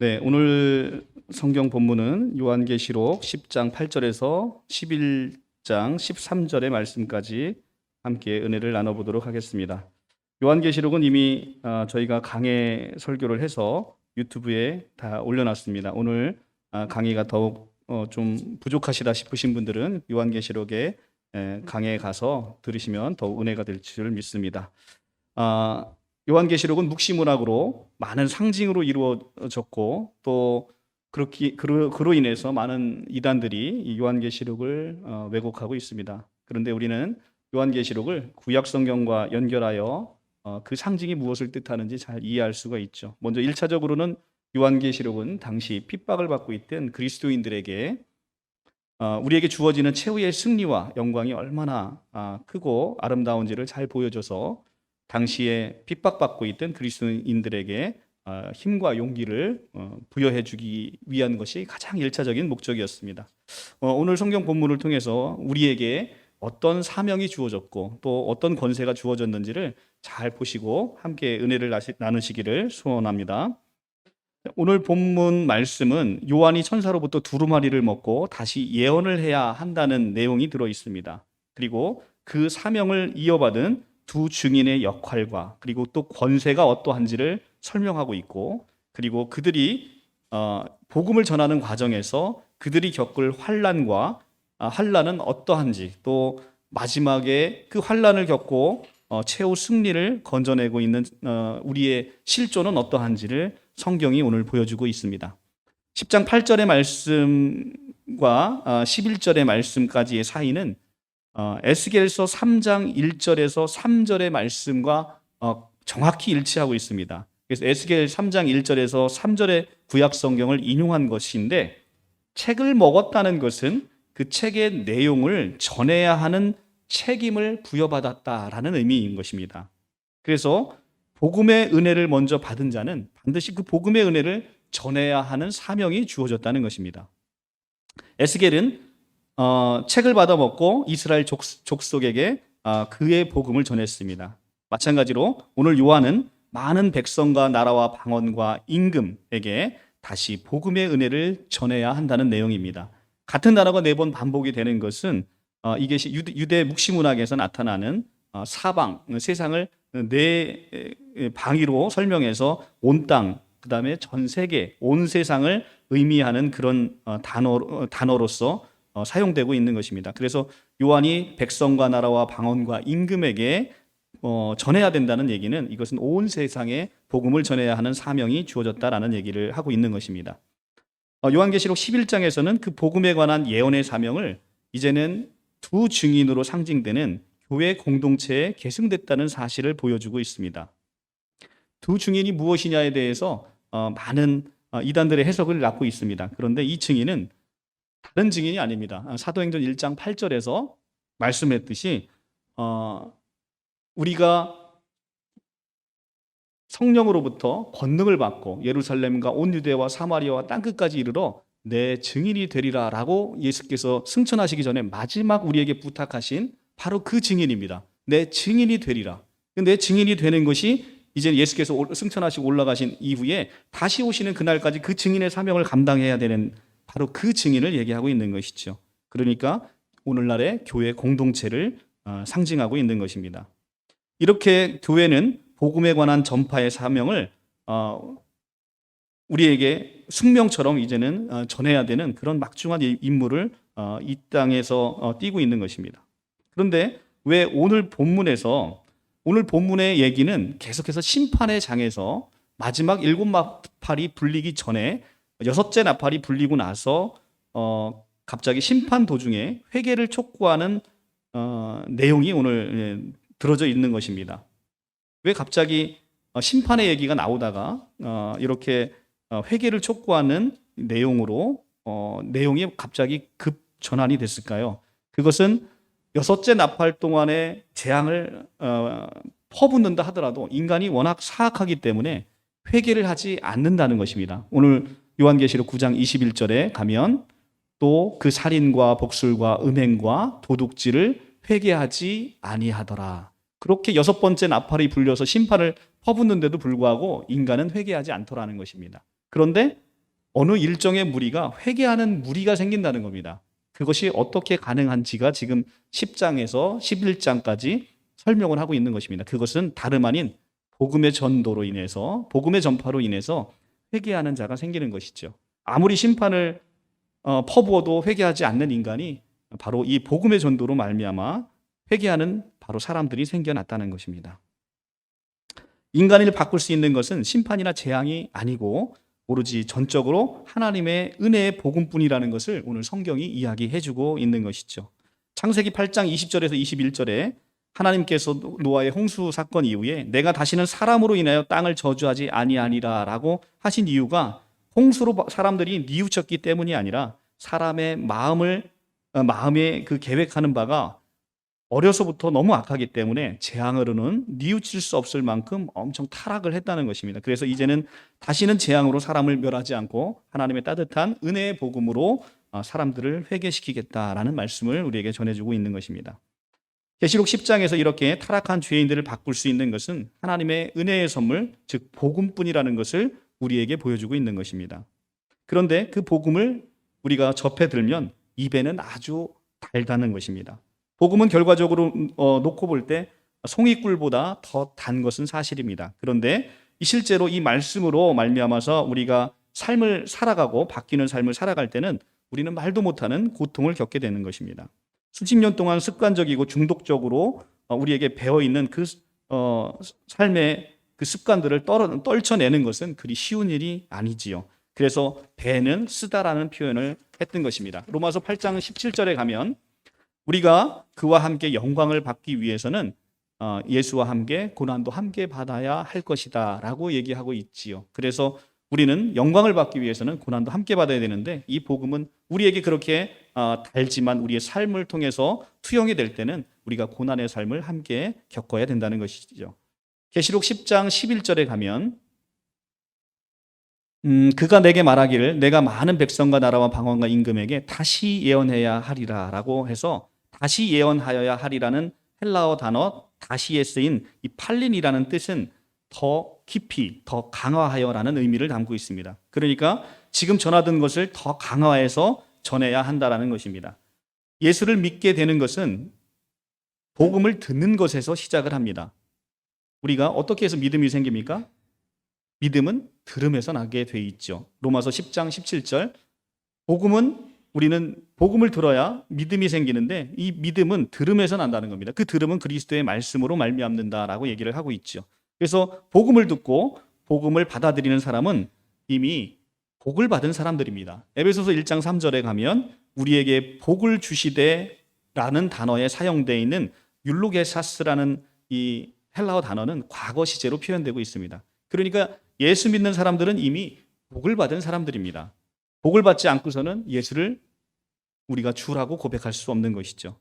네, 오늘 성경 본문은 요한계시록 10장 8절에서 11장 13절의 말씀까지 함께 은혜를 나눠보도록 하겠습니다. 요한계시록은 이미 저희가 강해 설교를 해서 유튜브에 다 올려놨습니다. 오늘 강의가 더욱 좀 부족하시다 싶으신 분들은 요한계시록에 강해에 가서 들으시면 더욱 은혜가 될 줄 믿습니다. 요한계시록은 묵시문학으로 많은 상징으로 이루어졌고 또 그로 인해서 많은 이단들이 이 요한계시록을 왜곡하고 있습니다. 그런데 우리는 요한계시록을 구약성경과 연결하여 그 상징이 무엇을 뜻하는지 잘 이해할 수가 있죠. 먼저 1차적으로는 요한계시록은 당시 핍박을 받고 있던 그리스도인들에게 우리에게 주어지는 최후의 승리와 영광이 얼마나 크고 아름다운지를 잘 보여줘서 당시에 핍박받고 있던 그리스도인들에게 힘과 용기를 부여해 주기 위한 것이 가장 1차적인 목적이었습니다. 오늘 성경 본문을 통해서 우리에게 어떤 사명이 주어졌고 또 어떤 권세가 주어졌는지를 잘 보시고 함께 은혜를 나누시기를 소원합니다. 오늘 본문 말씀은 요한이 천사로부터 두루마리를 먹고 다시 예언을 해야 한다는 내용이 들어 있습니다. 그리고 그 사명을 이어받은 두 증인의 역할과 그리고 또 권세가 어떠한지를 설명하고 있고, 그리고 그들이 복음을 전하는 과정에서 그들이 겪을 환난은 어떠한지, 또 마지막에 그 환난을 겪고 최후 승리를 건져내고 있는 우리의 실존은 어떠한지를 성경이 오늘 보여주고 있습니다. 10장 8절의 말씀과 11절의 말씀까지의 사이는 에스겔서 3장 1절에서 3절의 말씀과 정확히 일치하고 있습니다. 그래서 에스겔 3장 1절에서 3절의 구약 성경을 인용한 것인데, 책을 먹었다는 것은 그 책의 내용을 전해야 하는 책임을 부여받았다라는 의미인 것입니다. 그래서 복음의 은혜를 먼저 받은 자는 반드시 그 복음의 은혜를 전해야 하는 사명이 주어졌다는 것입니다. 에스겔은 책을 받아 먹고 이스라엘 족속에게 그의 복음을 전했습니다. 마찬가지로 오늘 요한은 많은 백성과 나라와 방언과 임금에게 다시 복음의 은혜를 전해야 한다는 내용입니다. 같은 단어가 4번 반복이 되는 것은 이게 유대 묵시문학에서 나타나는 사방, 세상을 4방위로 설명해서 온 땅, 그 다음에 전 세계, 온 세상을 의미하는 그런 단어로서 사용되고 있는 것입니다. 그래서 요한이 백성과 나라와 방언과 임금에게 전해야 된다는 얘기는 이것은 온 세상에 복음을 전해야 하는 사명이 주어졌다라는 얘기를 하고 있는 것입니다. 요한계시록 11장에서는 그 복음에 관한 예언의 사명을 이제는 두 증인으로 상징되는 교회 공동체에 계승됐다는 사실을 보여주고 있습니다. 두 증인이 무엇이냐에 대해서 많은 이단들의 해석을 낳고 있습니다. 그런데 이 증인은 다른 증인이 아닙니다. 사도행전 1장 8절에서 말씀했듯이 우리가 성령으로부터 권능을 받고 예루살렘과 온 유대와 사마리아와 땅끝까지 이르러 내 증인이 되리라 라고 예수께서 승천하시기 전에 마지막 우리에게 부탁하신 바로 그 증인입니다. 내 증인이 되리라. 내 증인이 되는 것이 이제 예수께서 승천하시고 올라가신 이후에 다시 오시는 그날까지 그 증인의 사명을 감당해야 되는 바로 그 증인을 얘기하고 있는 것이죠. 그러니까 오늘날의 교회 공동체를 상징하고 있는 것입니다. 이렇게 교회는 복음에 관한 전파의 사명을 우리에게 숙명처럼 이제는 전해야 되는 그런 막중한 임무를 이 땅에서 띠고 있는 것입니다. 그런데 왜 오늘 본문의 얘기는 계속해서 심판의 장에서 마지막 7나팔이 불리기 전에 6째 나팔이 불리고 나서 갑자기 심판 도중에 회개를 촉구하는 내용이 오늘 들어져 있는 것입니다. 왜 갑자기 심판의 얘기가 나오다가 이렇게 회개를 촉구하는 내용으로 내용이 갑자기 급 전환이 됐을까요? 그것은 6째 나팔 동안의 재앙을 퍼붓는다 하더라도 인간이 워낙 사악하기 때문에 회개를 하지 않는다는 것입니다. 오늘 요한계시록 9장 21절에 가면 또 그 살인과 복술과 음행과 도둑질을 회개하지 아니하더라. 그렇게 6번째 나팔이 불려서 심판을 퍼붓는데도 불구하고 인간은 회개하지 않더라는 것입니다. 그런데 어느 일정의 무리가 회개하는 무리가 생긴다는 겁니다. 그것이 어떻게 가능한지가 지금 10장에서 11장까지 설명을 하고 있는 것입니다. 그것은 다름 아닌 복음의 전도로 인해서, 복음의 전파로 인해서 회개하는 자가 생기는 것이죠. 아무리 심판을 퍼부어도 회개하지 않는 인간이 바로 이 복음의 전도로 말미암아 회개하는 바로 사람들이 생겨났다는 것입니다. 인간을 바꿀 수 있는 것은 심판이나 재앙이 아니고 오로지 전적으로 하나님의 은혜의 복음뿐이라는 것을 오늘 성경이 이야기해주고 있는 것이죠. 창세기 8장 20절에서 21절에 하나님께서 노아의 홍수 사건 이후에 내가 다시는 사람으로 인하여 땅을 저주하지 아니하니라 라고 하신 이유가 홍수로 사람들이 뉘우쳤기 때문이 아니라 사람의 마음에 그 계획하는 바가 어려서부터 너무 악하기 때문에 재앙으로는 뉘우칠 수 없을 만큼 엄청 타락을 했다는 것입니다. 그래서 이제는 다시는 재앙으로 사람을 멸하지 않고 하나님의 따뜻한 은혜의 복음으로 사람들을 회개시키겠다라는 말씀을 우리에게 전해주고 있는 것입니다. 계시록 10장에서 이렇게 타락한 죄인들을 바꿀 수 있는 것은 하나님의 은혜의 선물, 즉 복음뿐이라는 것을 우리에게 보여주고 있는 것입니다. 그런데 그 복음을 우리가 접해 들면 입에는 아주 달다는 것입니다. 복음은 결과적으로 놓고 볼 때 송이꿀보다 더 단 것은 사실입니다. 그런데 실제로 이 말씀으로 말미암아서 우리가 삶을 살아가고 바뀌는 삶을 살아갈 때는 우리는 말도 못하는 고통을 겪게 되는 것입니다. 수십 년 동안 습관적이고 중독적으로 우리에게 배어있는 그 삶의 그 습관들을 떨쳐내는 것은 그리 쉬운 일이 아니지요. 그래서 배는 쓰다라는 표현을 했던 것입니다. 로마서 8장 17절에 가면 우리가 그와 함께 영광을 받기 위해서는 예수와 함께 고난도 함께 받아야 할 것이다 라고 얘기하고 있지요. 그래서 우리는 영광을 받기 위해서는 고난도 함께 받아야 되는데 이 복음은 우리에게 그렇게 달지만 우리의 삶을 통해서 투영이 될 때는 우리가 고난의 삶을 함께 겪어야 된다는 것이죠. 계시록 10장 11절에 가면 그가 내게 말하기를 내가 많은 백성과 나라와 방언과 임금에게 다시 예언해야 하리라 라고 해서 다시 예언하여야 하리라는 헬라어 단어 다시에 쓰인 이 팔린이라는 뜻은 더 깊이, 더 강화하여라는 의미를 담고 있습니다. 그러니까 지금 전하던 것을 더 강화해서 전해야 한다라는 것입니다. 예수를 믿게 되는 것은 복음을 듣는 것에서 시작을 합니다. 우리가 어떻게 해서 믿음이 생깁니까? 믿음은 들음에서 나게 돼 있죠. 로마서 10장 17절 우리는 복음을 들어야 믿음이 생기는데 이 믿음은 들음에서 난다는 겁니다. 그 들음은 그리스도의 말씀으로 말미암는다라고 얘기를 하고 있죠. 그래서 복음을 듣고 복음을 받아들이는 사람은 이미 복을 받은 사람들입니다. 에베소서 1장 3절에 가면 우리에게 복을 주시되라는 단어에 사용되어 있는 율로게사스라는 이 헬라어 단어는 과거 시제로 표현되고 있습니다. 그러니까 예수 믿는 사람들은 이미 복을 받은 사람들입니다. 복을 받지 않고서는 예수를 우리가 주라고 고백할 수 없는 것이죠.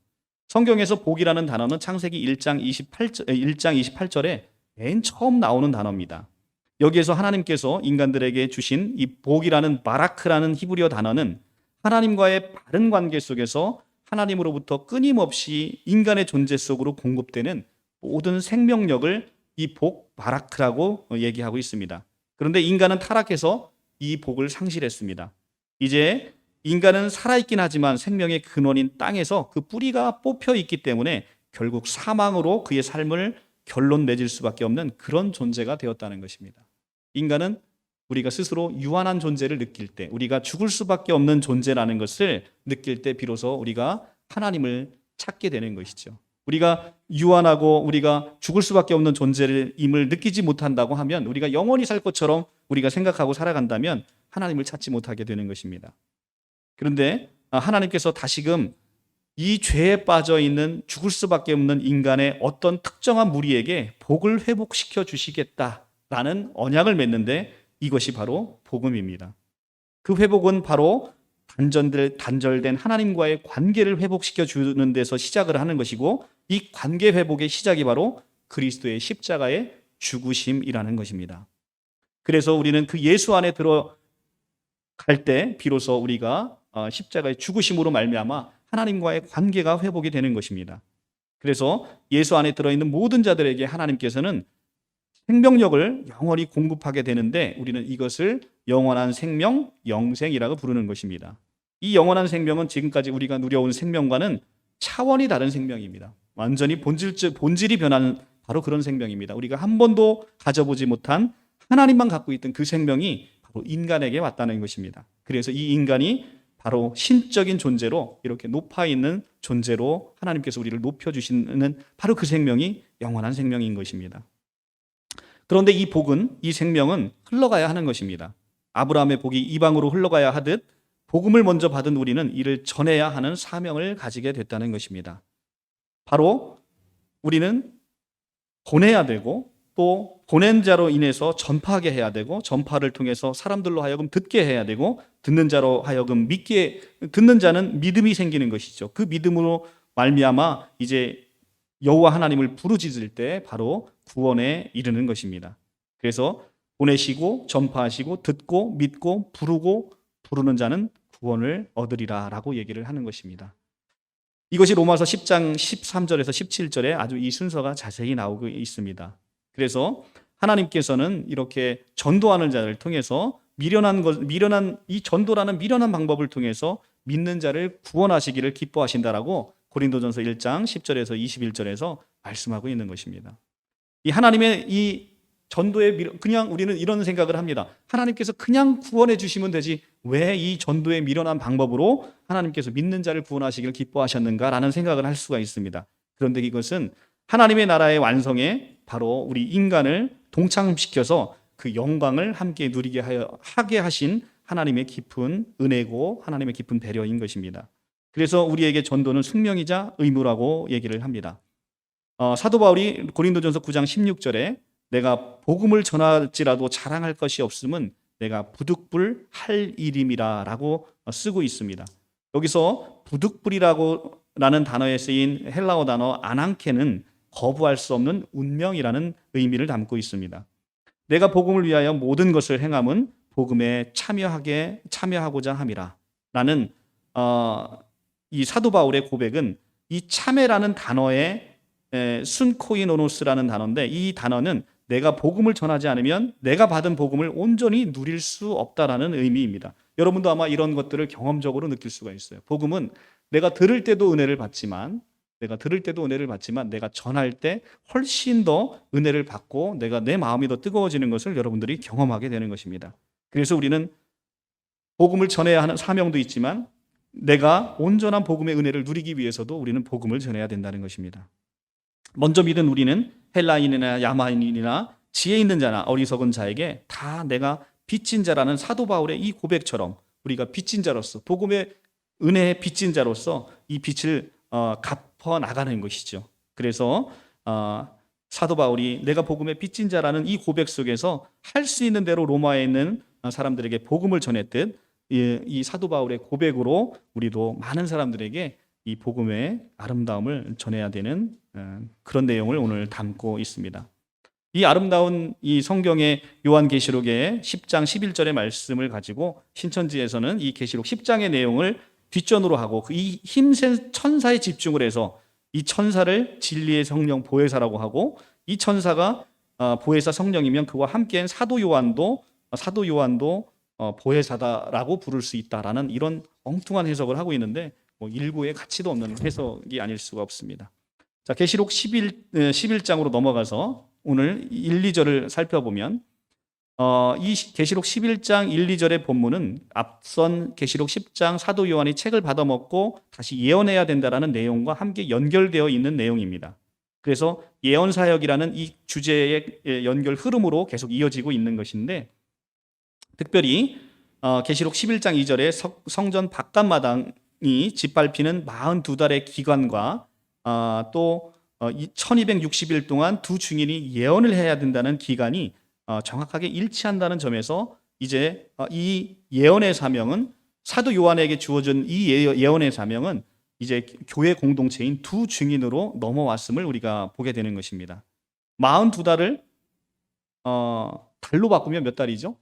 성경에서 복이라는 단어는 창세기 1장 28절에 맨 처음 나오는 단어입니다. 여기에서 하나님께서 인간들에게 주신 이 복이라는 바라크라는 히브리어 단어는 하나님과의 바른 관계 속에서 하나님으로부터 끊임없이 인간의 존재 속으로 공급되는 모든 생명력을 이 복 바라크라고 얘기하고 있습니다. 그런데 인간은 타락해서 이 복을 상실했습니다. 이제 인간은 살아있긴 하지만 생명의 근원인 땅에서 그 뿌리가 뽑혀 있기 때문에 결국 사망으로 그의 삶을 결론 맺을 수밖에 없는 그런 존재가 되었다는 것입니다. 인간은 우리가 스스로 유한한 존재를 느낄 때, 우리가 죽을 수밖에 없는 존재라는 것을 느낄 때 비로소 우리가 하나님을 찾게 되는 것이죠. 우리가 유한하고 우리가 죽을 수밖에 없는 존재임을 느끼지 못한다고 하면 우리가 영원히 살 것처럼 우리가 생각하고 살아간다면 하나님을 찾지 못하게 되는 것입니다. 그런데 하나님께서 다시금 이 죄에 빠져 있는 죽을 수밖에 없는 인간의 어떤 특정한 무리에게 복을 회복시켜 주시겠다라는 언약을 맺는데 이것이 바로 복음입니다. 그 회복은 바로 단절된 하나님과의 관계를 회복시켜 주는 데서 시작을 하는 것이고 이 관계 회복의 시작이 바로 그리스도의 십자가의 죽으심이라는 것입니다. 그래서 우리는 그 예수 안에 들어갈 때 비로소 우리가 십자가의 죽으심으로 말미암아 하나님과의 관계가 회복이 되는 것입니다. 그래서 예수 안에 들어있는 모든 자들에게 하나님께서는 생명력을 영원히 공급하게 되는데 우리는 이것을 영원한 생명, 영생이라고 부르는 것입니다. 이 영원한 생명은 지금까지 우리가 누려온 생명과는 차원이 다른 생명입니다. 완전히 본질이 변하는 바로 그런 생명입니다. 우리가 한 번도 가져보지 못한 하나님만 갖고 있던 그 생명이 바로 인간에게 왔다는 것입니다. 그래서 이 인간이 바로 신적인 존재로 이렇게 높아 있는 존재로 하나님께서 우리를 높여주시는 바로 그 생명이 영원한 생명인 것입니다. 그런데 이 복은, 이 생명은 흘러가야 하는 것입니다. 아브라함의 복이 이방으로 흘러가야 하듯 복음을 먼저 받은 우리는 이를 전해야 하는 사명을 가지게 됐다는 것입니다. 바로 우리는 보내야 되고 또 보낸 자로 인해서 전파하게 해야 되고 전파를 통해서 사람들로 하여금 듣게 해야 되고 듣는 자로 하여금 듣는 자는 믿음이 생기는 것이죠. 그 믿음으로 말미암아 이제 여호와 하나님을 부르짖을 때 바로 구원에 이르는 것입니다. 그래서 보내시고 전파하시고 듣고 믿고 부르는 자는 구원을 얻으리라라고 얘기를 하는 것입니다. 이것이 로마서 10장 13절에서 17절에 아주 이 순서가 자세히 나오고 있습니다. 그래서 하나님께서는 이렇게 전도하는 자를 통해서 이 전도라는 미련한 방법을 통해서 믿는 자를 구원하시기를 기뻐하신다라고 고린도전서 1장 10절에서 21절에서 말씀하고 있는 것입니다. 이 하나님의 이 전도에 그냥 우리는 이런 생각을 합니다. 하나님께서 그냥 구원해 주시면 되지 왜 이 전도의 미련한 방법으로 하나님께서 믿는 자를 구원하시기를 기뻐하셨는가라는 생각을 할 수가 있습니다. 그런데 이것은 하나님의 나라의 완성에 바로 우리 인간을 동참시켜서 그 영광을 함께 누리게 하게 하신 하나님의 깊은 은혜고 하나님의 깊은 배려인 것입니다. 그래서 우리에게 전도는 숙명이자 의무라고 얘기를 합니다. 사도 바울이 고린도전서 9장 16절에 내가 복음을 전할지라도 자랑할 것이 없음은 내가 부득불 할 일임이라라고 쓰고 있습니다. 여기서 부득불이라는 단어에 쓰인 헬라어 단어 아낭케는 거부할 수 없는 운명이라는 의미를 담고 있습니다. 내가 복음을 위하여 모든 것을 행함은 복음에 참여하고자 함이라. 라는 이 사도 바울의 고백은 이 참회라는 단어의 순코이노노스라는 단어인데 이 단어는 내가 복음을 전하지 않으면 내가 받은 복음을 온전히 누릴 수 없다라는 의미입니다. 여러분도 아마 이런 것들을 경험적으로 느낄 수가 있어요. 복음은 내가 들을 때도 은혜를 받지만 내가 전할 때 훨씬 더 은혜를 받고 내 마음이 더 뜨거워지는 것을 여러분들이 경험하게 되는 것입니다. 그래서 우리는 복음을 전해야 하는 사명도 있지만 내가 온전한 복음의 은혜를 누리기 위해서도 우리는 복음을 전해야 된다는 것입니다. 먼저 믿은 우리는 헬라인이나 야마인이나 지혜 있는 자나 어리석은 자에게 다 내가 빚진 자라는 사도 바울의 이 고백처럼 우리가 빚진 자로서 복음의 은혜의 빚진 자로서 이 빚을 갚아 나가는 것이죠. 그래서 사도 바울이 내가 복음의 빚진 자라는 이 고백 속에서 할 수 있는 대로 로마에 있는 사람들에게 복음을 전했듯 이 사도 바울의 고백으로 우리도 많은 사람들에게 이 복음의 아름다움을 전해야 되는 그런 내용을 오늘 담고 있습니다. 이 아름다운 이 성경의 요한계시록의 10장 11절의 말씀을 가지고 신천지에서는 이 계시록 10장의 내용을 뒷전으로 하고 이 힘센 천사에 집중을 해서 이 천사를 진리의 성령 보혜사라고 하고 이 천사가 보혜사 성령이면 그와 함께한 사도 요한도 보혜사다라고 부를 수 있다라는 이런 엉뚱한 해석을 하고 있는데 일구의 가치도 없는 해석이 아닐 수가 없습니다. 자, 계시록 11장으로 넘어가서 오늘 1, 2절을 살펴보면 이 계시록 11장 1, 2절의 본문은 앞선 계시록 10장 사도 요한이 책을 받아먹고 다시 예언해야 된다라는 내용과 함께 연결되어 있는 내용입니다. 그래서 예언 사역이라는 이 주제의 연결 흐름으로 계속 이어지고 있는 것인데 특별히 계시록 11장 2절에 성전 바깥마당이 짓밟히는 42달의 기간과 또 1260일 동안 두 증인이 예언을 해야 된다는 기간이 정확하게 일치한다는 점에서 이제 이 예언의 사명은 사도 요한에게 주어진 이 예언의 사명은 이제 교회 공동체인 두 증인으로 넘어왔음을 우리가 보게 되는 것입니다. 42달을 달로 바꾸면 몇 달이죠?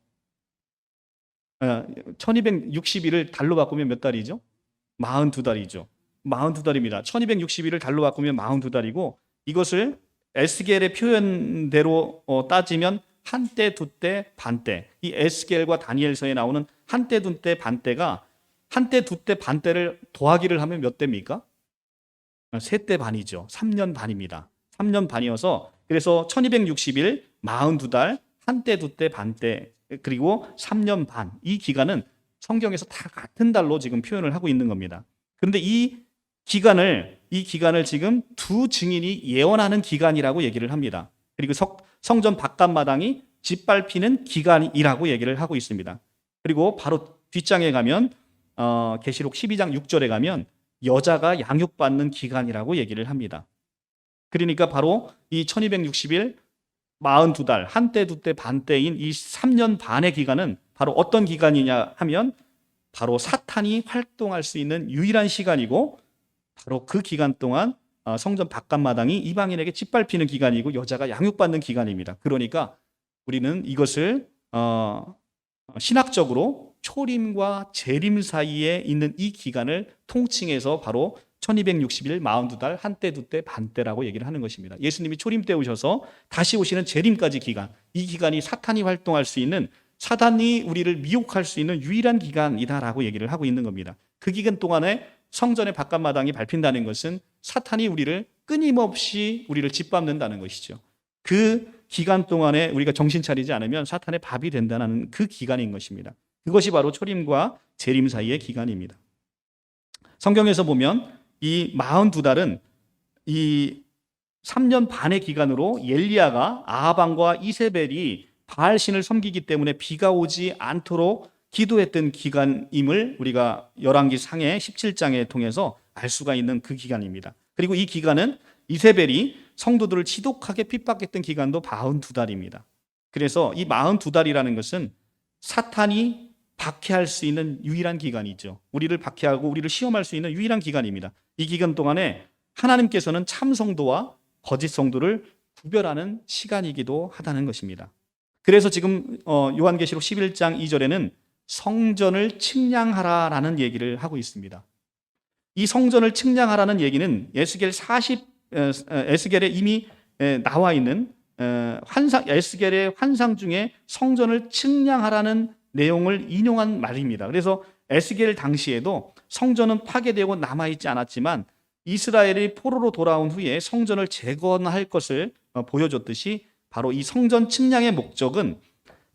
1260일을 달로 바꾸면 몇 달이죠? 42달이죠. 42달입니다. 1260일을 달로 바꾸면 42달이고 이것을 에스겔의 표현대로 따지면 한때, 두때, 반때. 이 에스겔과 다니엘서에 나오는 한때, 두때, 반때가 한때, 두때, 반때를 더하기를 하면 몇 대입니까? 세 대 반이죠. 3년 반입니다. 3년 반이어서 그래서 1260일, 42달, 한때, 두때, 반때, 그리고 3년 반. 이 기간은 성경에서 다 같은 달로 지금 표현을 하고 있는 겁니다. 그런데 이 기간을 지금 두 증인이 예언하는 기간이라고 얘기를 합니다. 그리고 성전 바깥마당이 짓밟히는 기간이라고 얘기를 하고 있습니다. 그리고 바로 뒷장에 가면 계시록 12장 6절에 가면 여자가 양육받는 기간이라고 얘기를 합니다. 그러니까 바로 이 1260일, 42달, 한때, 두때, 반때인 이 3년 반의 기간은 바로 어떤 기간이냐 하면 바로 사탄이 활동할 수 있는 유일한 시간이고 바로 그 기간 동안 성전 바깥마당이 이방인에게 짓밟히는 기간이고 여자가 양육받는 기간입니다. 그러니까 우리는 이것을 신학적으로 초림과 재림 사이에 있는 이 기간을 통칭해서 바로 1260일, 42달, 한때, 두때, 반때라고 얘기를 하는 것입니다. 예수님이 초림 때 오셔서 다시 오시는 재림까지 기간, 이 기간이 사탄이 활동할 수 있는, 사단이 우리를 미혹할 수 있는 유일한 기간이다라고 얘기를 하고 있는 겁니다. 그 기간 동안에 성전의 바깥마당이 밟힌다는 것은 사탄이 우리를 끊임없이 우리를 짓밟는다는 것이죠. 그 기간 동안에 우리가 정신 차리지 않으면 사탄의 밥이 된다는 그 기간인 것입니다. 그것이 바로 초림과 재림 사이의 기간입니다. 성경에서 보면 이 42달은 이 3년 반의 기간으로 엘리야가 아합왕과 이세벨이 바알신을 섬기기 때문에 비가 오지 않도록 기도했던 기간임을 우리가 열왕기 상해 17장에 통해서 알 수가 있는 그 기간입니다. 그리고 이 기간은 이세벨이 성도들을 지독하게 핍박했던 기간도 42달입니다. 그래서 이 42달이라는 것은 사탄이 박해할 수 있는 유일한 기간이죠. 우리를 박해하고 우리를 시험할 수 있는 유일한 기간입니다. 이 기간 동안에 하나님께서는 참 성도와 거짓 성도를 구별하는 시간이기도 하다는 것입니다. 그래서 지금 요한계시록 11장 2절에는 성전을 측량하라라는 얘기를 하고 있습니다. 이 성전을 측량하라는 얘기는 에스겔에 이미 나와 있는 에스겔의 환상 중에 성전을 측량하라는 내용을 인용한 말입니다. 그래서 에스겔 당시에도 성전은 파괴되고 남아있지 않았지만 이스라엘이 포로로 돌아온 후에 성전을 재건할 것을 보여줬듯이 바로 이 성전 측량의 목적은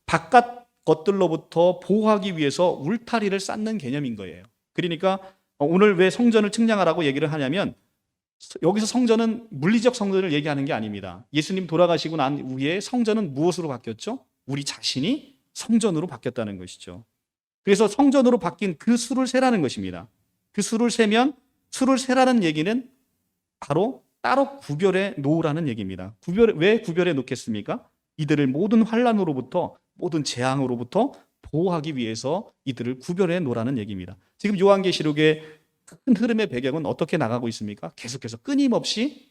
바깥 것들로부터 보호하기 위해서 울타리를 쌓는 개념인 거예요. 그러니까 오늘 왜 성전을 측량하라고 얘기를 하냐면 여기서 성전은 물리적 성전을 얘기하는 게 아닙니다. 예수님 돌아가시고 난 후에 성전은 무엇으로 바뀌었죠? 우리 자신이 성전으로 바뀌었다는 것이죠. 그래서 성전으로 바뀐 그 수를 세라는 것입니다. 그 수를 세면 수를 세라는 얘기는 바로 따로 구별해 놓으라는 얘기입니다. 왜 구별해 놓겠습니까? 이들을 모든 환난으로부터 모든 재앙으로부터 보호하기 위해서 이들을 구별해 놓으라는 얘기입니다. 지금 요한계시록의 큰 흐름의 배경은 어떻게 나가고 있습니까? 계속해서 끊임없이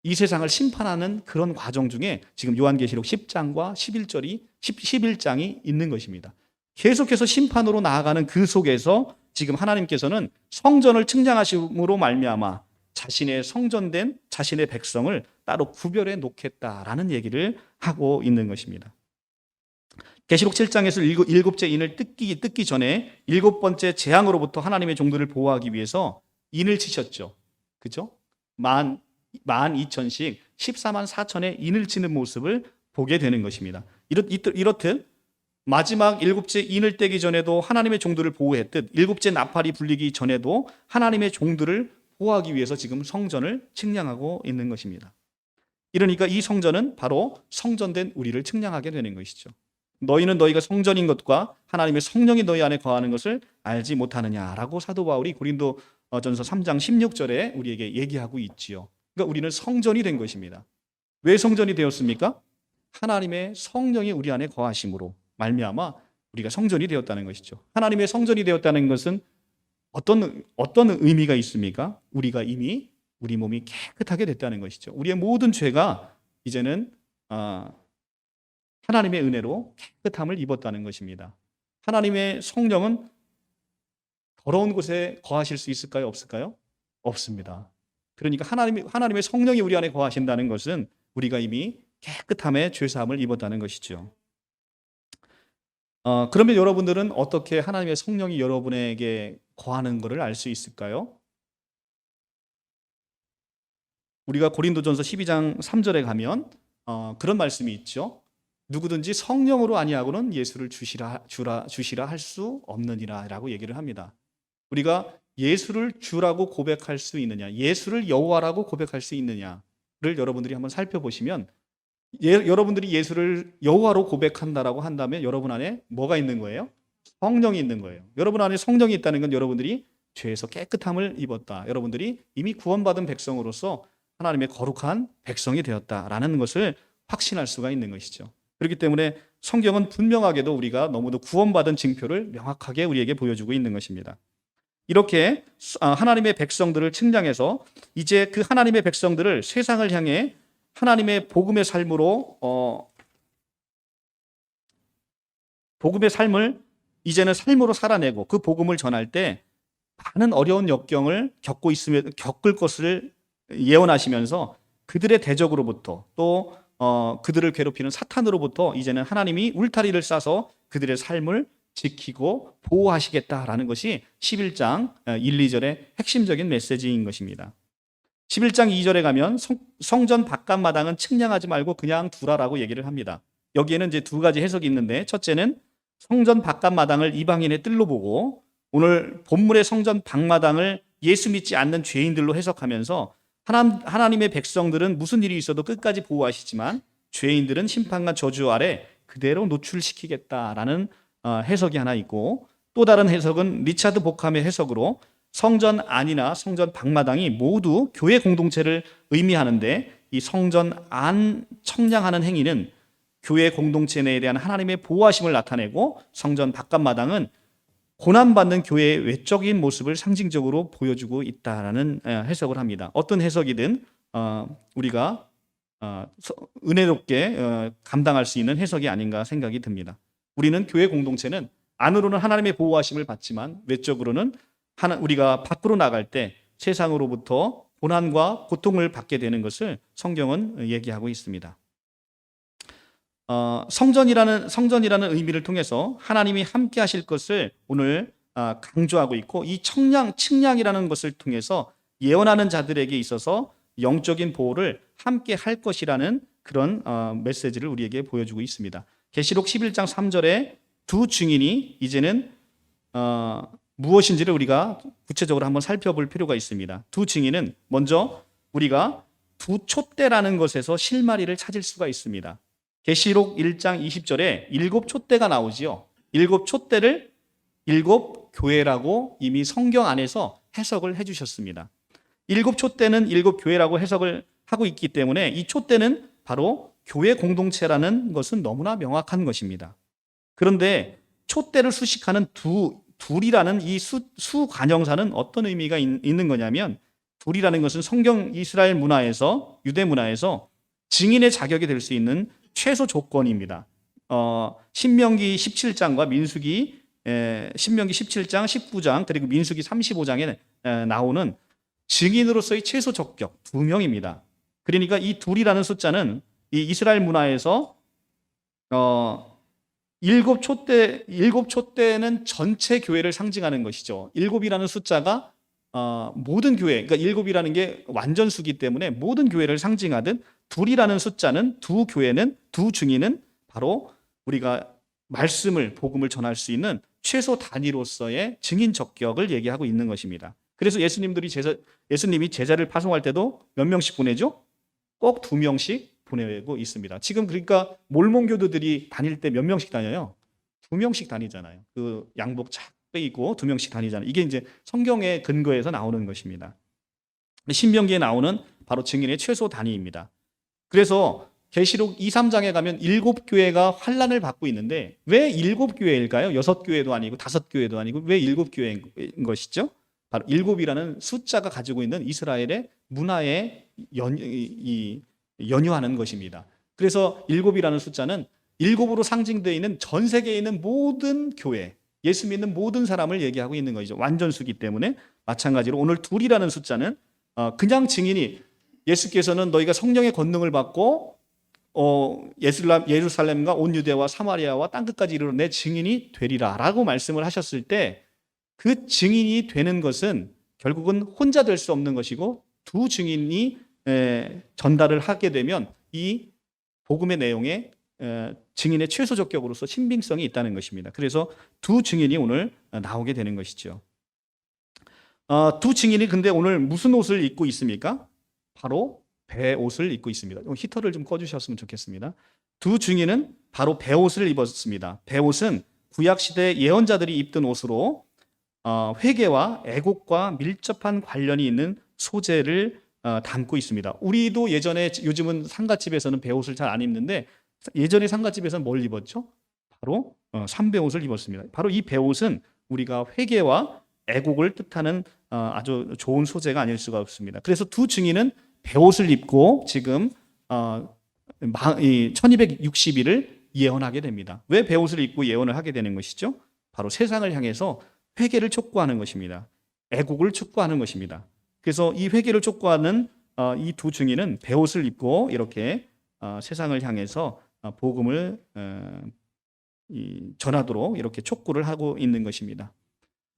이 세상을 심판하는 그런 과정 중에 지금 요한계시록 10장과 11장이 있는 것입니다. 계속해서 심판으로 나아가는 그 속에서 지금 하나님께서는 성전을 측량하심으로 말미암아 자신의 성전된 자신의 백성을 따로 구별해 놓겠다라는 얘기를 하고 있는 것입니다. 계시록 7장에서 일곱째 인을 뜯기 전에 일곱 번째 재앙으로부터 하나님의 종들을 보호하기 위해서 인을 치셨죠. 그죠? 12,000씩 14만 4천의 인을 치는 모습을 보게 되는 것입니다. 이렇듯 마지막 일곱째 인을 떼기 전에도 하나님의 종들을 보호했듯 일곱째 나팔이 불리기 전에도 하나님의 종들을 보호하기 위해서 지금 성전을 측량하고 있는 것입니다. 이러니까 이 성전은 바로 성전된 우리를 측량하게 되는 것이죠. 너희는 너희가 성전인 것과 하나님의 성령이 너희 안에 거하는 것을 알지 못하느냐라고 사도 바울이 고린도전서 3장 16절에 우리에게 얘기하고 있지요. 그러니까 우리는 성전이 된 것입니다. 왜 성전이 되었습니까? 하나님의 성령이 우리 안에 거하심으로 말미암아 우리가 성전이 되었다는 것이죠. 하나님의 성전이 되었다는 것은 어떤 의미가 있습니까? 우리가 이미 우리 몸이 깨끗하게 됐다는 것이죠. 우리의 모든 죄가 이제는 하나님의 은혜로 깨끗함을 입었다는 것입니다. 하나님의 성령은 더러운 곳에 거하실 수 있을까요? 없을까요? 없습니다. 그러니까 하나님의 성령이 우리 안에 거하신다는 것은 우리가 이미 깨끗함의 죄사함을 입었다는 것이죠. 그러면 여러분들은 어떻게 하나님의 성령이 여러분에게 거하는 것을 알 수 있을까요? 우리가 고린도전서 12장 3절에 가면 그런 말씀이 있죠. 누구든지 성령으로 아니하고는 예수를 주시라 할 수 없느니라라고 얘기를 합니다. 우리가 예수를 주라고 고백할 수 있느냐, 예수를 여호와라고 고백할 수 있느냐를 여러분들이 한번 살펴보시면, 여러분들이 예수를 여호와로 고백한다라고 한다면 여러분 안에 뭐가 있는 거예요? 성령이 있는 거예요. 여러분 안에 성령이 있다는 건 여러분들이 죄에서 깨끗함을 입었다, 여러분들이 이미 구원받은 백성으로서 하나님의 거룩한 백성이 되었다라는 것을 확신할 수가 있는 것이죠. 그렇기 때문에 성경은 분명하게도 우리가 너무도 구원받은 징표를 명확하게 우리에게 보여주고 있는 것입니다. 이렇게 하나님의 백성들을 측량해서 이제 그 하나님의 백성들을 세상을 향해 하나님의 복음의 삶으로 복음의 삶을 이제는 삶으로 살아내고 그 복음을 전할 때 많은 어려운 역경을 겪을 것을 예언하시면서 그들의 대적으로부터 또 그들을 괴롭히는 사탄으로부터 이제는 하나님이 울타리를 싸서 그들의 삶을 지키고 보호하시겠다라는 것이 11장 1, 2절의 핵심적인 메시지인 것입니다. 11장 2절에 가면 성전 바깥마당은 측량하지 말고 그냥 두라라고 얘기를 합니다. 여기에는 이제 두 가지 해석이 있는데, 첫째는 성전 바깥마당을 이방인의 뜰로 보고, 오늘 본문의 성전 밖마당을 예수 믿지 않는 죄인들로 해석하면서 하나님의 백성들은 무슨 일이 있어도 끝까지 보호하시지만 죄인들은 심판과 저주 아래 그대로 노출시키겠다라는 해석이 하나 있고, 또 다른 해석은 리차드 보캄의 해석으로 성전 안이나 성전 밖마당이 모두 교회 공동체를 의미하는데, 이 성전 안 청량하는 행위는 교회 공동체 내에 대한 하나님의 보호하심을 나타내고, 성전 바깥마당은 고난받는 교회의 외적인 모습을 상징적으로 보여주고 있다라는 해석을 합니다. 어떤 해석이든 우리가 은혜롭게 감당할 수 있는 해석이 아닌가 생각이 듭니다. 우리는 교회 공동체는 안으로는 하나님의 보호하심을 받지만 외적으로는 우리가 밖으로 나갈 때 세상으로부터 고난과 고통을 받게 되는 것을 성경은 얘기하고 있습니다. 성전이라는 의미를 통해서 하나님이 함께 하실 것을 오늘 강조하고 있고, 이 측량이라는 것을 통해서 예언하는 자들에게 있어서 영적인 보호를 함께 할 것이라는 그런 메시지를 우리에게 보여주고 있습니다. 계시록 11장 3절에 두 증인이 이제는 무엇인지를 우리가 구체적으로 한번 살펴볼 필요가 있습니다. 두 증인은 먼저 우리가 두 촛대라는 것에서 실마리를 찾을 수가 있습니다. 계시록 1장 20절에 일곱 촛대가 나오지요. 일곱 촛대를 일곱 교회라고 이미 성경 안에서 해석을 해주셨습니다. 일곱 촛대는 일곱 교회라고 해석을 하고 있기 때문에 이 촛대는 바로 교회 공동체라는 것은 너무나 명확한 것입니다. 그런데 촛대를 수식하는 둘이라는 이 수관형사는 어떤 의미가 있는 거냐면, 둘이라는 것은 성경 이스라엘 문화에서, 유대 문화에서 증인의 자격이 될 수 있는 최소 조건입니다. 신명기 17장과 신명기 17장, 19장 그리고 민수기 35장에 나오는 증인으로서의 최소 적격 2명입니다. 그러니까 이 둘이라는 숫자는 이 이스라엘 문화에서 일곱 촛대는 전체 교회를 상징하는 것이죠. 일곱이라는 숫자가 모든 교회, 그러니까 일곱이라는 게 완전수기 때문에 모든 교회를 상징하듯, 둘이라는 숫자는 두 교회는, 두 증인은 바로 우리가 복음을 전할 수 있는 최소 단위로서의 증인 적격을 얘기하고 있는 것입니다. 그래서 예수님이 제자를 파송할 때도 몇 명씩 보내죠? 꼭 2명씩 보내고 있습니다. 지금 그러니까 몰몬교도들이 다닐 때 몇 명씩 다녀요? 2명씩 다니잖아요. 그 양복 쫙 빼입고 2명씩 다니잖아요. 이게 이제 성경의 근거에서 나오는 것입니다. 신명기에 나오는 바로 증인의 최소 단위입니다. 그래서 계시록 2, 3장에 가면 7교회가 환난을 받고 있는데, 왜 7교회일까요? 6교회도 아니고 5교회도 아니고 왜 7교회인 것이죠? 바로 7이라는 숫자가 가지고 있는 이스라엘의 문화에 연유하는 것입니다. 그래서 7이라는 숫자는 7으로 상징되어 있는 전 세계에 있는 모든 교회, 예수 믿는 모든 사람을 얘기하고 있는 것이죠. 완전수기 때문에. 마찬가지로 오늘 2이라는 숫자는 그냥 증인이, 예수께서는 너희가 성령의 권능을 받고 예루살렘과 온 유대와 사마리아와 땅끝까지 이르러 내 증인이 되리라라고 말씀을 하셨을 때 그 증인이 되는 것은 결국은 혼자 될 수 없는 것이고 두 증인이 전달을 하게 되면 이 복음의 내용에 증인의 최소적 격으로서 신빙성이 있다는 것입니다. 그래서 두 증인이 오늘 나오게 되는 것이죠. 두 증인이 근데 오늘 무슨 옷을 입고 있습니까? 바로 배옷을 입고 있습니다. 히터를 좀 꺼주셨으면 좋겠습니다. 두 증인은 바로 배옷을 입었습니다. 배옷은 구약시대 예언자들이 입던 옷으로 회개와 애곡과 밀접한 관련이 있는 소재를 담고 있습니다. 우리도 예전에, 요즘은 상가집에서는 배옷을 잘 안 입는데 예전에 상가집에서는 뭘 입었죠? 바로 삼배옷을 입었습니다. 바로 이 배옷은 우리가 회개와 애곡을 뜻하는 아주 좋은 소재가 아닐 수가 없습니다. 그래서 두 증인은 배옷을 입고 지금 1260일을 예언하게 됩니다. 왜 배옷을 입고 예언을 하게 되는 것이죠? 바로 세상을 향해서 회개를 촉구하는 것입니다. 애곡을 촉구하는 것입니다. 그래서 이 회개를 촉구하는 이 두 증인은 배옷을 입고 이렇게 세상을 향해서 복음을 전하도록 이렇게 촉구를 하고 있는 것입니다.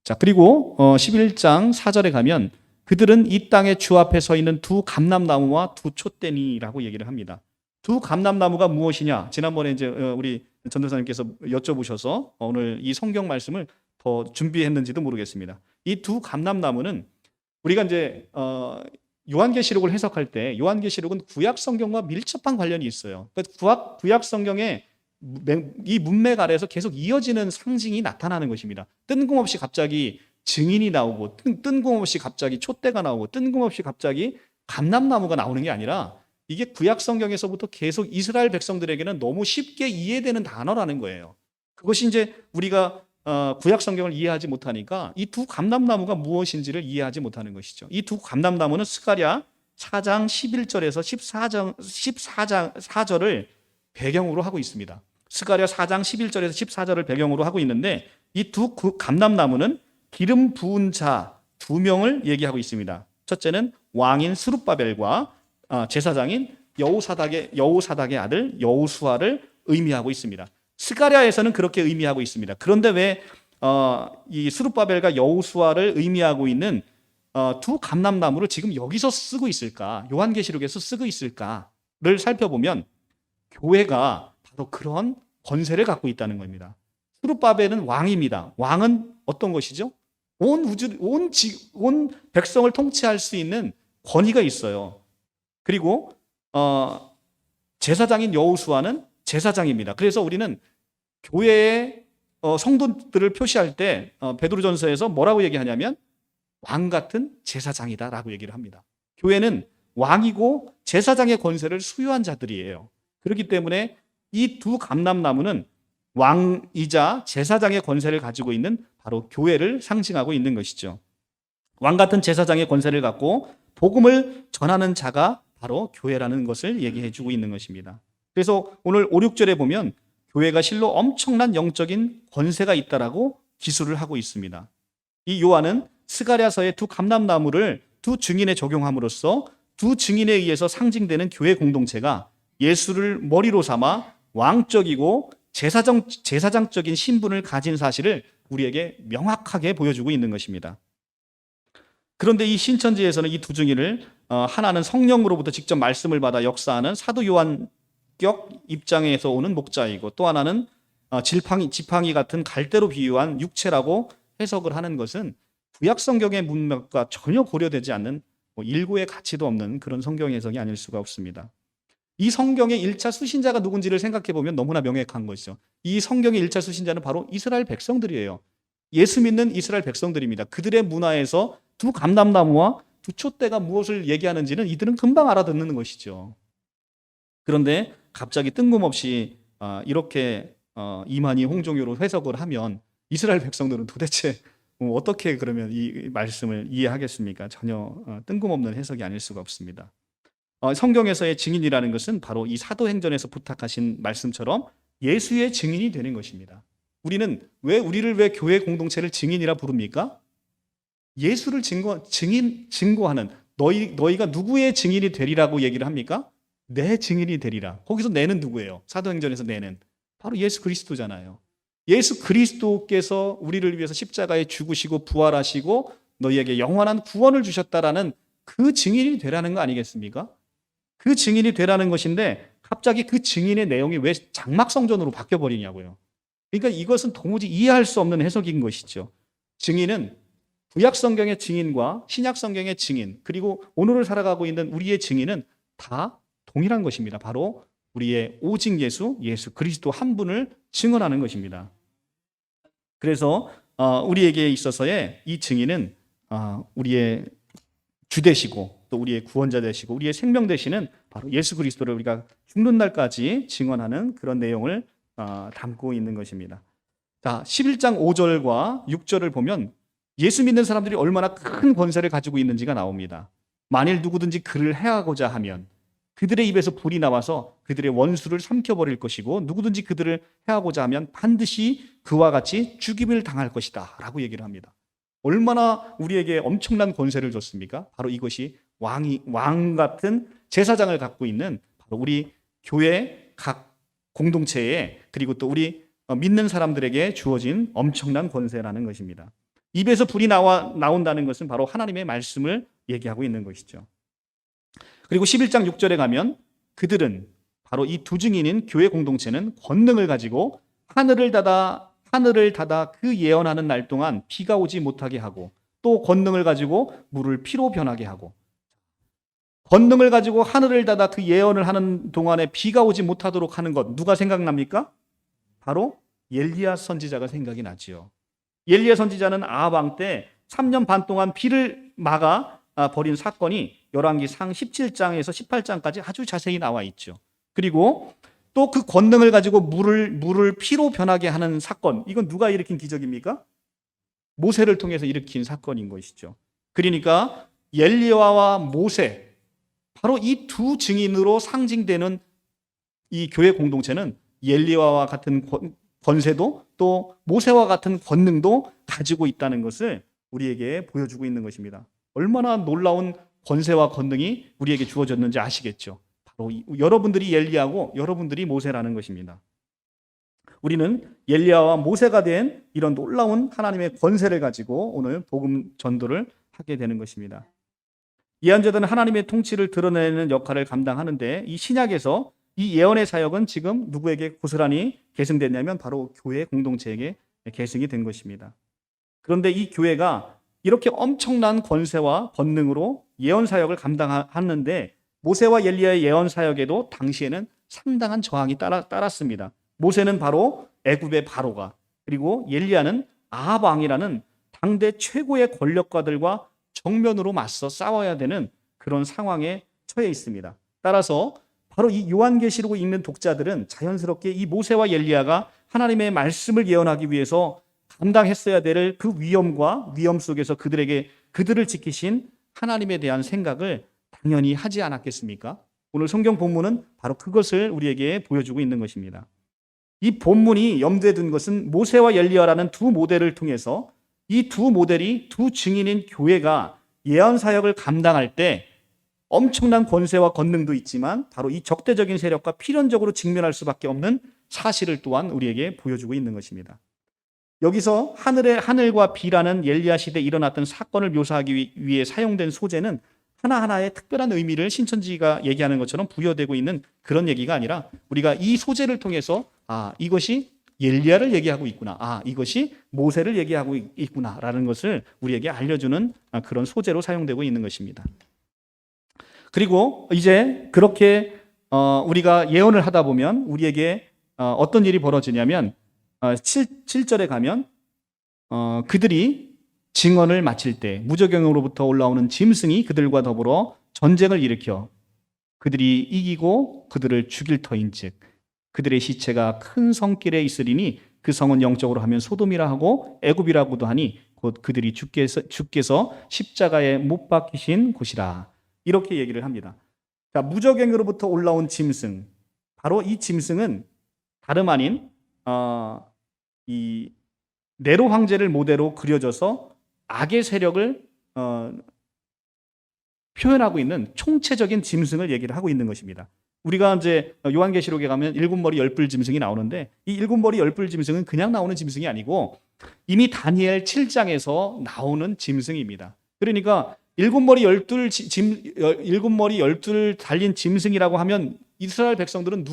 자, 그리고 11장 4절에 가면 그들은 이 땅의 주 앞에 서 있는 두 감람나무와 두 촛대니라고 얘기를 합니다. 두 감람나무가 무엇이냐? 지난번에 이제 우리 전도사님께서 여쭤보셔서 오늘 이 성경 말씀을 더 준비했는지도 모르겠습니다. 이 두 감람나무는 우리가 이제 요한계시록을 해석할 때 요한계시록은 구약 성경과 밀접한 관련이 있어요. 그러니까 구약 성경에 이 문맥 아래에서 계속 이어지는 상징이 나타나는 것입니다. 뜬금없이 갑자기 증인이 나오고 뜬금없이 갑자기 촛대가 나오고 뜬금없이 갑자기 감람나무가 나오는 게 아니라 이게 구약 성경에서부터 계속 이스라엘 백성들에게는 너무 쉽게 이해되는 단어라는 거예요. 그것이 이제 우리가 구약 성경을 이해하지 못하니까 이 두 감람나무가 무엇인지를 이해하지 못하는 것이죠. 이 두 감람나무는 스가랴 4장 11절에서 14절을 배경으로 하고 있습니다. 스가랴 4장 11절에서 14절을 배경으로 하고 있는데 이 두 감람나무는 기름 부은 자 두 명을 얘기하고 있습니다. 첫째는 왕인 스룹바벨과 제사장인 여호사닥의 아들 여호수아를 의미하고 있습니다. 스가랴에서는 그렇게 의미하고 있습니다. 그런데 왜 이 스룹바벨과 여호수아를 의미하고 있는 두 감람나무를 지금 여기서 쓰고 있을까? 요한계시록에서 쓰고 있을까를 살펴보면 교회가 바로 그런 권세를 갖고 있다는 겁니다. 스룹바벨은 왕입니다. 왕은 어떤 것이죠? 온 백성을 통치할 수 있는 권위가 있어요. 그리고 제사장인 여호수아는 제사장입니다. 그래서 우리는 교회의 성도들을 표시할 때 베드로전서에서 뭐라고 얘기하냐면 왕 같은 제사장이다라고 얘기를 합니다. 교회는 왕이고 제사장의 권세를 수유한 자들이에요. 그렇기 때문에 이 두 감람나무는 왕이자 제사장의 권세를 가지고 있는 바로 교회를 상징하고 있는 것이죠. 왕 같은 제사장의 권세를 갖고 복음을 전하는 자가 바로 교회라는 것을 얘기해 주고 있는 것입니다. 그래서 오늘 5, 6절에 보면 교회가 실로 엄청난 영적인 권세가 있다라고 기술을 하고 있습니다. 이 요한은 스가랴서의 두 감람나무를 두 증인에 적용함으로써 두 증인에 의해서 상징되는 교회 공동체가 예수를 머리로 삼아 왕적이고 제사장적인 신분을 가진 사실을 우리에게 명확하게 보여주고 있는 것입니다. 그런데 이 신천지에서는 이 두 증인을 하나는 성령으로부터 직접 말씀을 받아 역사하는 사도 요한격 입장에서 오는 목자이고 또 하나는 지팡이 같은 갈대로 비유한 육체라고 해석을 하는 것은 구약 성경의 문맥과 전혀 고려되지 않는 일고의 가치도 없는 그런 성경 해석이 아닐 수가 없습니다. 이 성경의 1차 수신자가 누군지를 생각해 보면 너무나 명확한 것이죠. 이 성경의 1차 수신자는 바로 이스라엘 백성들이에요. 예수 믿는 이스라엘 백성들입니다. 그들의 문화에서 두 감람나무와 두 촛대가 무엇을 얘기하는지는 이들은 금방 알아듣는 것이죠. 그런데 갑자기 뜬금없이 이렇게 이만희 홍종효로 해석을 하면 이스라엘 백성들은 도대체 어떻게 그러면 이 말씀을 이해하겠습니까? 전혀 뜬금없는 해석이 아닐 수가 없습니다. 성경에서의 증인이라는 것은 바로 이 사도행전에서 부탁하신 말씀처럼 예수의 증인이 되는 것입니다. 우리를 왜 교회 공동체를 증인이라 부릅니까? 예수를 증거하는 너희가 누구의 증인이 되리라고 얘기를 합니까? 내 증인이 되리라. 거기서 내는 누구예요? 사도행전에서 내는 바로 예수 그리스도잖아요. 예수 그리스도께서 우리를 위해서 십자가에 죽으시고 부활하시고 너희에게 영원한 구원을 주셨다라는 그 증인이 되라는 거 아니겠습니까? 그 증인이 되라는 것인데 갑자기 그 증인의 내용이 왜 장막성전으로 바뀌어버리냐고요. 그러니까 이것은 도무지 이해할 수 없는 해석인 것이죠. 증인은 구약성경의 증인과 신약성경의 증인, 그리고 오늘을 살아가고 있는 우리의 증인은 다 동일한 것입니다. 바로 우리의 오직 예수 그리스도 한 분을 증언하는 것입니다. 그래서 우리에게 있어서의 이 증인은 우리의 주 되시고 또 우리의 구원자 되시고 우리의 생명 되시는 바로 예수 그리스도를 우리가 죽는 날까지 증언하는 그런 내용을 담고 있는 것입니다. 자, 11장 5절과 6절을 보면 예수 믿는 사람들이 얼마나 큰 권세를 가지고 있는지가 나옵니다. 만일 누구든지 그를 해하고자 하면 그들의 입에서 불이 나와서 그들의 원수를 삼켜버릴 것이고 누구든지 그들을 해하고자 하면 반드시 그와 같이 죽임을 당할 것이다 라고 얘기를 합니다. 얼마나 우리에게 엄청난 권세를 줬습니까? 바로 이것이 왕 같은 제사장을 갖고 있는 바로 우리 교회 각 공동체에 그리고 또 우리 믿는 사람들에게 주어진 엄청난 권세라는 것입니다. 입에서 불이 나온다는 것은 바로 하나님의 말씀을 얘기하고 있는 것이죠. 그리고 11장 6절에 가면 그들은 바로 이 두 증인인 교회 공동체는 권능을 가지고 하늘을 닫아 그 예언하는 날 동안 비가 오지 못하게 하고 또 권능을 가지고 물을 피로 변하게 하고 권능을 가지고 하늘을 닫아 그 예언을 하는 동안에 비가 오지 못하도록 하는 것 누가 생각납니까? 바로 엘리야 선지자가 생각이 나지요. 엘리야 선지자는 아합 왕 때 3년 반 동안 비를 막아 버린 사건이 열왕기상 17장에서 18장까지 아주 자세히 나와 있죠. 그리고 또 그 권능을 가지고 물을 피로 변하게 하는 사건, 이건 누가 일으킨 기적입니까? 모세를 통해서 일으킨 사건인 것이죠. 그러니까 엘리야와 모세, 바로 이 두 증인으로 상징되는 이 교회 공동체는 엘리야와 같은 권세도 또 모세와 같은 권능도 가지고 있다는 것을 우리에게 보여주고 있는 것입니다. 얼마나 놀라운 권세와 권능이 우리에게 주어졌는지 아시겠죠? 바로 여러분들이 엘리야고 여러분들이 모세라는 것입니다. 우리는 엘리야와 모세가 된 이런 놀라운 하나님의 권세를 가지고 오늘 복음 전도를 하게 되는 것입니다. 예언자들은 하나님의 통치를 드러내는 역할을 감당하는데 이 신약에서 이 예언의 사역은 지금 누구에게 고스란히 계승됐냐면 바로 교회 공동체에게 계승이 된 것입니다. 그런데 이 교회가 이렇게 엄청난 권세와 권능으로 예언 사역을 감당하는데 모세와 엘리야의 예언 사역에도 당시에는 상당한 저항이 따랐습니다. 모세는 바로 애굽의 바로가, 그리고 엘리야는 아합 왕이라는 당대 최고의 권력가들과 정면으로 맞서 싸워야 되는 그런 상황에 처해 있습니다. 따라서 바로 이 요한계시록을 읽는 독자들은 자연스럽게 이 모세와 엘리야가 하나님의 말씀을 예언하기 위해서 감당했어야 될 그 위험 속에서 그들을 지키신 하나님에 대한 생각을 당연히 하지 않았겠습니까? 오늘 성경 본문은 바로 그것을 우리에게 보여주고 있는 것입니다. 이 본문이 염두에 둔 것은 모세와 엘리야라는 두 모델을 통해서 이 두 모델이 두 증인인 교회가 예언 사역을 감당할 때 엄청난 권세와 권능도 있지만 바로 이 적대적인 세력과 필연적으로 직면할 수밖에 없는 사실을 또한 우리에게 보여주고 있는 것입니다. 여기서 하늘과 비라는 엘리야 시대에 일어났던 사건을 묘사하기 위해 사용된 소재는 하나하나의 특별한 의미를 신천지가 얘기하는 것처럼 부여되고 있는 그런 얘기가 아니라 우리가 이 소재를 통해서 이것이 엘리야를 얘기하고 있구나, 이것이 모세를 얘기하고 있구나라는 것을 우리에게 알려주는 그런 소재로 사용되고 있는 것입니다. 그리고 이제 그렇게 우리가 예언을 하다 보면 우리에게 어떤 일이 벌어지냐면 7절에 가면 그들이 증언을 마칠 때 무저갱으로부터 올라오는 짐승이 그들과 더불어 전쟁을 일으켜 그들이 이기고 그들을 죽일 터인즉 그들의 시체가 큰 성길에 있으리니 그 성은 영적으로 하면 소돔이라 하고 애굽이라고도 하니 곧 그들이 주께서 십자가에 못 박히신 곳이라. 이렇게 얘기를 합니다. 자, 무저갱으로부터 올라온 짐승, 바로 이 짐승은 다름 아닌 이 네로 황제를 모델로 그려져서 악의 세력을 표현하고 있는 총체적인 짐승을 얘기를 하고 있는 것입니다. 우리가 이제 요한계시록에 가면 일곱 머리 열뿔 짐승이 나오는데 이 일곱 머리 열뿔 짐승은 그냥 나오는 짐승이 아니고 이미 다니엘 7장에서 나오는 짐승입니다. 그러니까 일곱 머리 열둘 달린 짐승이라고 하면 이스라엘 백성들은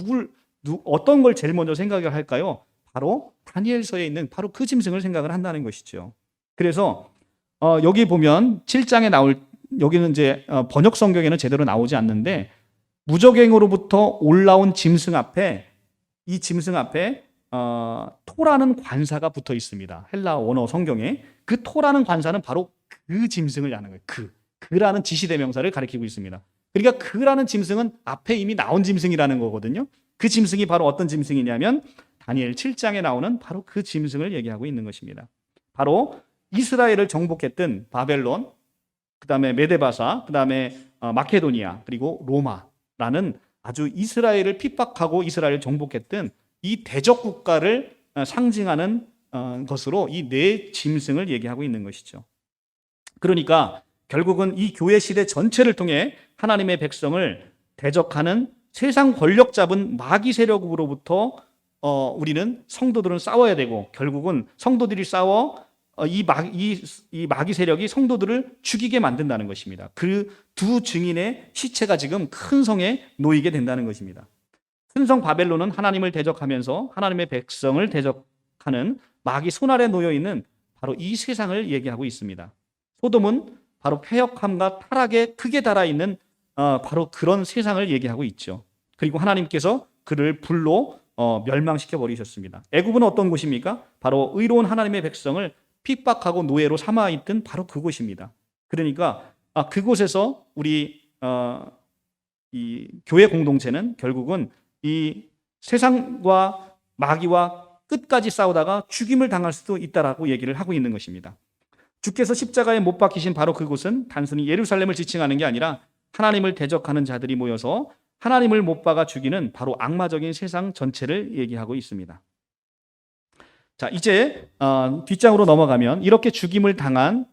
어떤 걸 제일 먼저 생각을 할까요? 바로 다니엘서에 있는 바로 그 짐승을 생각을 한다는 것이죠. 그래서 여기 보면 7장에 여기는 이제 번역 성경에는 제대로 나오지 않는데 무적행으로부터 올라온 짐승 앞에 이 짐승 앞에 토라는 관사가 붙어 있습니다. 헬라 원어 성경에 그 토라는 관사는 바로 그 짐승을 하는 거예요. 그라는 지시대명사를 가리키고 있습니다. 그러니까 그라는 짐승은 앞에 이미 나온 짐승이라는 거거든요. 그 짐승이 바로 어떤 짐승이냐면 다니엘 7장에 나오는 바로 그 짐승을 얘기하고 있는 것입니다. 바로 이스라엘을 정복했던 바벨론, 그 다음에 메데바사, 그 다음에 마케도니아, 그리고 로마라는 아주 이스라엘을 핍박하고 이스라엘을 정복했던 이 대적 국가를 상징하는 것으로 이 네 짐승을 얘기하고 있는 것이죠. 그러니까 결국은 이 교회 시대 전체를 통해 하나님의 백성을 대적하는 세상 권력 잡은 마귀 세력으로부터 우리는 성도들은 싸워야 되고 결국은 성도들이 싸워 이 마귀 세력이 성도들을 죽이게 만든다는 것입니다. 그 두 증인의 시체가 지금 큰 성에 놓이게 된다는 것입니다. 큰 성 바벨론은 하나님을 대적하면서 하나님의 백성을 대적하는 마귀 손아래 놓여 있는 바로 이 세상을 얘기하고 있습니다. 소돔은 바로 패역함과 타락에 크게 달아 있는 바로 그런 세상을 얘기하고 있죠. 그리고 하나님께서 그를 불로 멸망시켜 버리셨습니다. 애굽은 어떤 곳입니까? 바로 의로운 하나님의 백성을 핍박하고 노예로 삼아 있던 바로 그곳입니다. 그러니까 그곳에서 우리 이 교회 공동체는 결국은 이 세상과 마귀와 끝까지 싸우다가 죽임을 당할 수도 있다라고 얘기를 하고 있는 것입니다. 주께서 십자가에 못 박히신 바로 그곳은 단순히 예루살렘을 지칭하는 게 아니라 하나님을 대적하는 자들이 모여서 하나님을 못 박아 죽이는 바로 악마적인 세상 전체를 얘기하고 있습니다. 자, 이제 뒷장으로 넘어가면 이렇게 죽임을 당한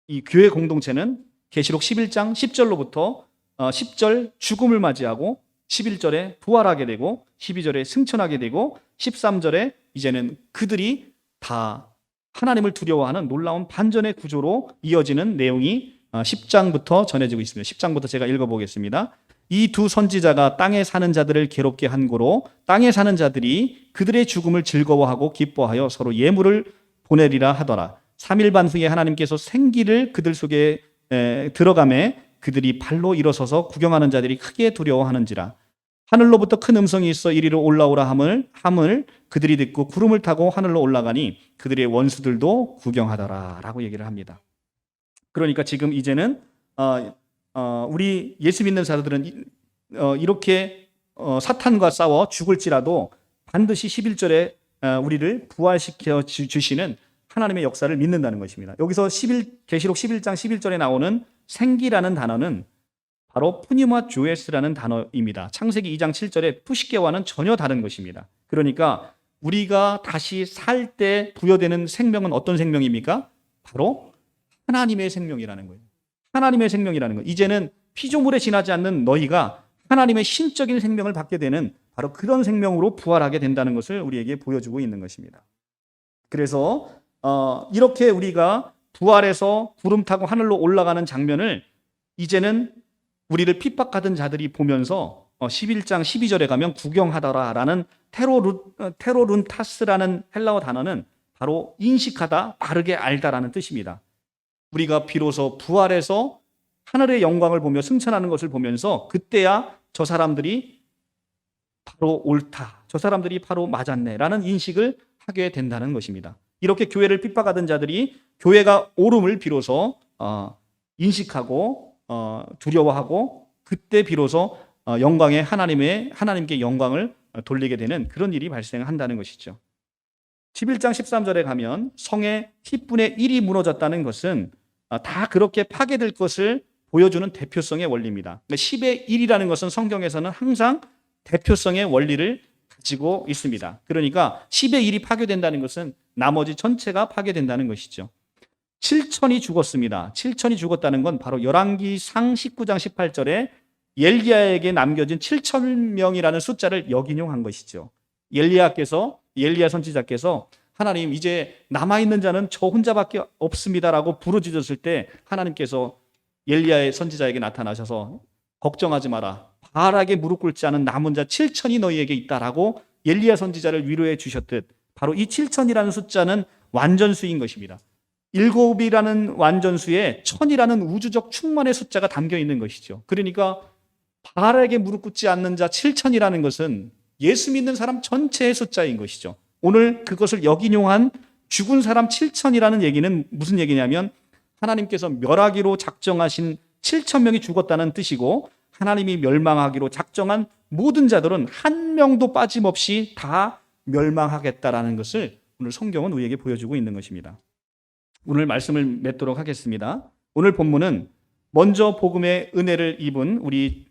이 교회 공동체는 계시록 11장 10절로부터 10절 죽음을 맞이하고 11절에 부활하게 되고 12절에 승천하게 되고 13절에 이제는 그들이 다 하나님을 두려워하는 놀라운 반전의 구조로 이어지는 내용이 10장부터 전해지고 있습니다. 10장부터 제가 읽어보겠습니다. 이 두 선지자가 땅에 사는 자들을 괴롭게 한 고로 땅에 사는 자들이 그들의 죽음을 즐거워하고 기뻐하여 서로 예물을 보내리라 하더라. 3일 반 후에 하나님께서 생기를 그들 속에 들어가매 그들이 발로 일어서서 구경하는 자들이 크게 두려워하는지라. 하늘로부터 큰 음성이 있어 이리로 올라오라 함을 그들이 듣고 구름을 타고 하늘로 올라가니 그들의 원수들도 구경하더라 라고 얘기를 합니다. 그러니까 지금 이제는 우리 예수 믿는 사람들은 이렇게 사탄과 싸워 죽을지라도 반드시 11절에 우리를 부활시켜 주시는 하나님의 역사를 믿는다는 것입니다. 여기서 계시록 11장 11절에 나오는 생기라는 단어는 바로 푸니마 조에스라는 단어입니다. 창세기 2장 7절에 푸시케와는 전혀 다른 것입니다. 그러니까 우리가 다시 살 때 부여되는 생명은 어떤 생명입니까? 바로 하나님의 생명이라는 거예요. 하나님의 생명이라는 거예요. 이제는 피조물에 지나지 않는 너희가 하나님의 신적인 생명을 받게 되는 바로 그런 생명으로 부활하게 된다는 것을 우리에게 보여주고 있는 것입니다. 그래서 이렇게 우리가 부활해서 구름 타고 하늘로 올라가는 장면을 이제는 우리를 핍박하던 자들이 보면서 11장 12절에 가면 구경하더라라는 테로룬타스라는 헬라어 단어는 바로 인식하다, 바르게 알다라는 뜻입니다. 우리가 비로소 부활해서 하늘의 영광을 보며 승천하는 것을 보면서 그때야 저 사람들이 바로 옳다, 저 사람들이 바로 맞았네라는 인식을 하게 된다는 것입니다. 이렇게 교회를 핍박하던 자들이 교회가 옳음을 비로소 인식하고 두려워하고 그때 비로소 하나님께 영광을 돌리게 되는 그런 일이 발생한다는 것이죠. 11장 13절에 가면 성의 10분의 1이 무너졌다는 것은 다 그렇게 파괴될 것을 보여주는 대표성의 원리입니다. 10의 1이라는 것은 성경에서는 항상 대표성의 원리를 가지고 있습니다. 그러니까 10의 1이 파괴된다는 것은 나머지 전체가 파괴된다는 것이죠. 7천이 죽었습니다. 7천이 죽었다는 건 바로 열왕기상 19장 18절에 엘리야에게 남겨진 7천 명이라는 숫자를 역인용한 것이죠. 엘리야 선지자께서 하나님, 이제 남아있는 자는 저 혼자밖에 없습니다라고 부르짖었을 때 하나님께서 엘리야의 선지자에게 나타나셔서 걱정하지 마라, 바알에게 무릎 꿇지 않은 남은 자 7천이 너희에게 있다라고 엘리야 선지자를 위로해 주셨듯, 바로 이 7천이라는 숫자는 완전수인 것입니다. 7이라는 완전수에 1000이라는 우주적 충만의 숫자가 담겨 있는 것이죠. 그러니까 바알에게 무릎 꿇지 않는 자 7천이라는 것은 예수 믿는 사람 전체의 숫자인 것이죠. 오늘 그것을 역인용한 죽은 사람 7천이라는 얘기는 무슨 얘기냐면, 하나님께서 멸하기로 작정하신 7천 명이 죽었다는 뜻이고, 하나님이 멸망하기로 작정한 모든 자들은 한 명도 빠짐없이 다 멸망하겠다라는 것을 오늘 성경은 우리에게 보여주고 있는 것입니다. 오늘 말씀을 맺도록 하겠습니다. 오늘 본문은 먼저 복음의 은혜를 입은 우리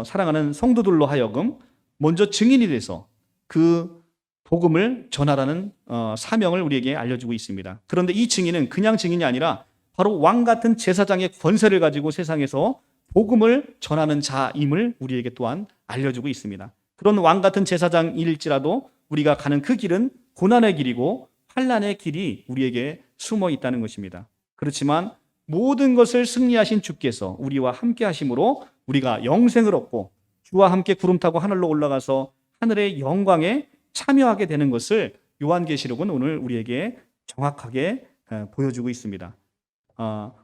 사랑하는 성도들로 하여금 먼저 증인이 돼서 그 복음을 전하라는 사명을 우리에게 알려주고 있습니다. 그런데 이 증인은 그냥 증인이 아니라 바로 왕 같은 제사장의 권세를 가지고 세상에서 복음을 전하는 자임을 우리에게 또한 알려주고 있습니다. 그런 왕 같은 제사장일지라도 우리가 가는 그 길은 고난의 길이고 환난의 길이 우리에게 숨어 있다는 것입니다. 그렇지만 모든 것을 승리하신 주께서 우리와 함께 하심으로 우리가 영생을 얻고 주와 함께 구름 타고 하늘로 올라가서 하늘의 영광에 참여하게 되는 것을 요한계시록은 오늘 우리에게 정확하게 보여주고 있습니다.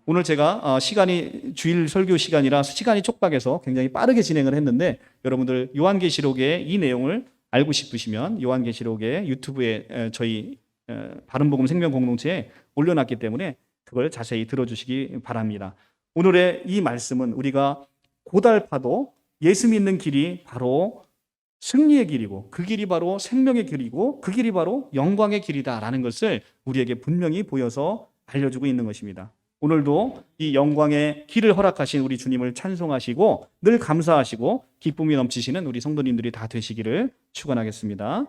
오늘 제가 시간이 주일 설교 시간이라 시간이 촉박해서 굉장히 빠르게 진행을 했는데, 여러분들 요한계시록의 이 내용을 알고 싶으시면 요한계시록의 유튜브에 저희 바른복음 생명공동체에 올려놨기 때문에 그걸 자세히 들어주시기 바랍니다. 오늘의 이 말씀은 우리가 고달파도 예수 믿는 길이 바로 승리의 길이고, 그 길이 바로 생명의 길이고, 그 길이 바로 영광의 길이다라는 것을 우리에게 분명히 보여서 알려주고 있는 것입니다. 오늘도 이 영광의 길을 허락하신 우리 주님을 찬송하시고 늘 감사하시고 기쁨이 넘치시는 우리 성도님들이 다 되시기를 축원하겠습니다.